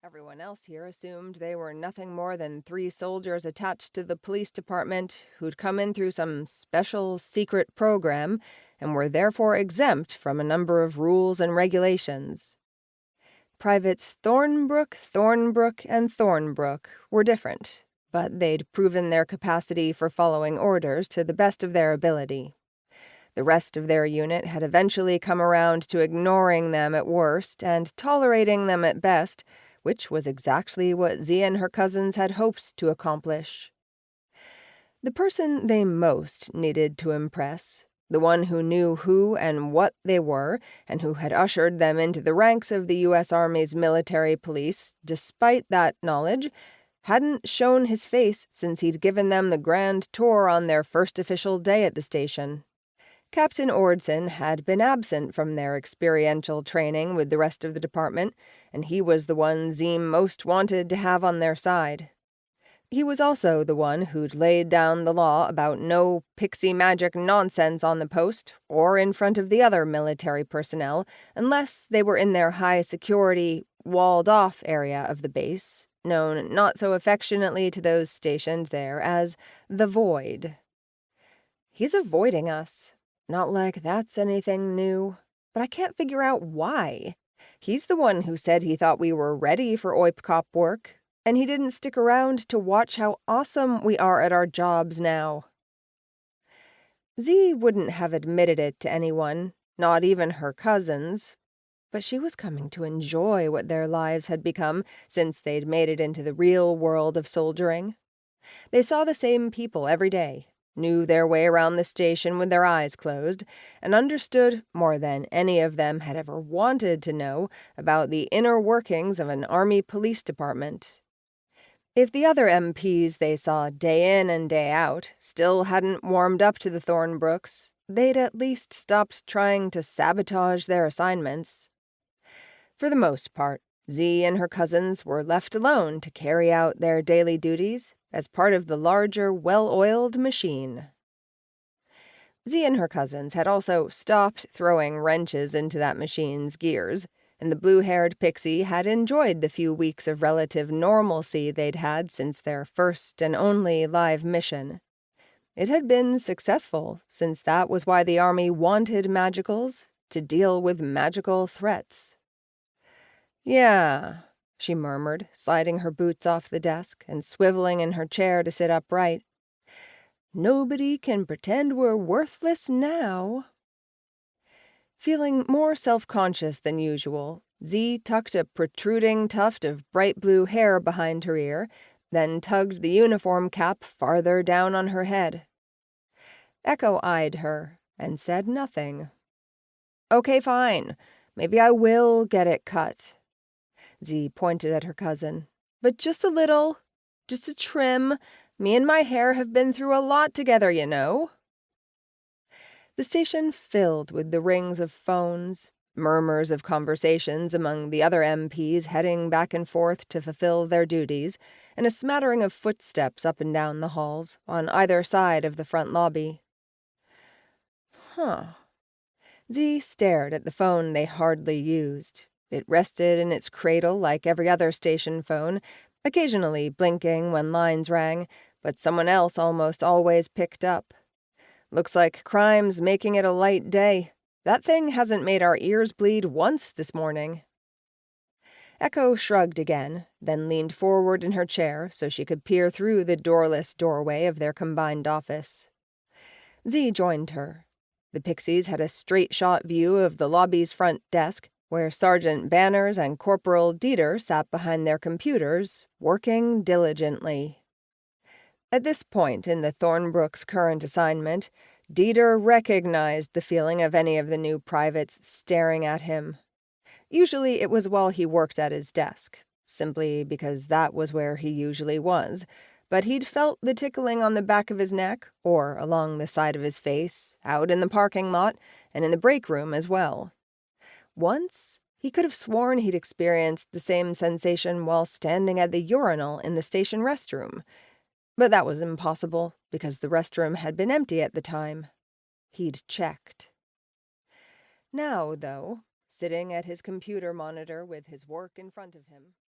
Everyone else here assumed they were nothing more than 3 soldiers attached to the police department who'd come in through some special secret program and were therefore exempt from a number of rules and regulations. Privates Thornbrook, and Thornbrook were different, but they'd proven their capacity for following orders to the best of their ability. The rest of their unit had eventually come around to ignoring them at worst and tolerating them at best, which was exactly what Z and her cousins had hoped to accomplish. The person they most needed to impress, the one who knew who and what they were, and who had ushered them into the ranks of the U.S. Army's military police, despite that knowledge, hadn't shown his face since he'd given them the grand tour on their first official day at the station. Captain Ordson had been absent from their experiential training with the rest of the department, and he was the one Zeem most wanted to have on their side. He was also the one who'd laid down the law about no pixie magic nonsense on the post or in front of the other military personnel unless they were in their high-security, walled-off area of the base, known not so affectionately to those stationed there as the Void. "He's avoiding us. Not like that's anything new. But I can't figure out why. He's the one who said he thought we were ready for OIPCOP work, and he didn't stick around to watch how awesome we are at our jobs now." Z wouldn't have admitted it to anyone, not even her cousins, but she was coming to enjoy what their lives had become since they'd made it into the real world of soldiering. They saw the same people every day, knew their way around the station with their eyes closed, and understood more than any of them had ever wanted to know about the inner workings of an Army police department. If the other MPs they saw day in and day out still hadn't warmed up to the Thornbrooks, they'd at least stopped trying to sabotage their assignments. For the most part, Z and her cousins were left alone to carry out their daily duties as part of the larger, well-oiled machine. Z and her cousins had also stopped throwing wrenches into that machine's gears, and the blue-haired Pixie had enjoyed the few weeks of relative normalcy they'd had since their first and only live mission. It had been successful, since that was why the Army wanted magicals, to deal with magical threats. "Yeah," she murmured, sliding her boots off the desk and swiveling in her chair to sit upright. "Nobody can pretend we're worthless now." Feeling more self-conscious than usual, Z tucked a protruding tuft of bright blue hair behind her ear, then tugged the uniform cap farther down on her head. Echo eyed her and said nothing. "Okay, fine. Maybe I will get it cut." Z pointed at her cousin. "But just a little. Just a trim. Me and my hair have been through a lot together, you know." The station filled with the rings of phones, murmurs of conversations among the other MPs heading back and forth to fulfill their duties, and a smattering of footsteps up and down the halls on either side of the front lobby. Huh. Z stared at the phone they hardly used. It rested in its cradle like every other station phone, occasionally blinking when lines rang, but someone else almost always picked up. "Looks like crime's making it a light day. That thing hasn't made our ears bleed once this morning." Echo shrugged again, then leaned forward in her chair so she could peer through the doorless doorway of their combined office. Z joined her. The Pixies had a straight-shot view of the lobby's front desk, where Sergeant Banners and Corporal Dieter sat behind their computers, working diligently. At this point in the Thornbrook's current assignment, Dieter recognized the feeling of any of the new privates staring at him. Usually it was while he worked at his desk, simply because that was where he usually was, but he'd felt the tickling on the back of his neck, or along the side of his face, out in the parking lot, and in the break room as well. Once, he could have sworn he'd experienced the same sensation while standing at the urinal in the station restroom. But that was impossible, because the restroom had been empty at the time. He'd checked. Now, though, sitting at his computer monitor with his work in front of him,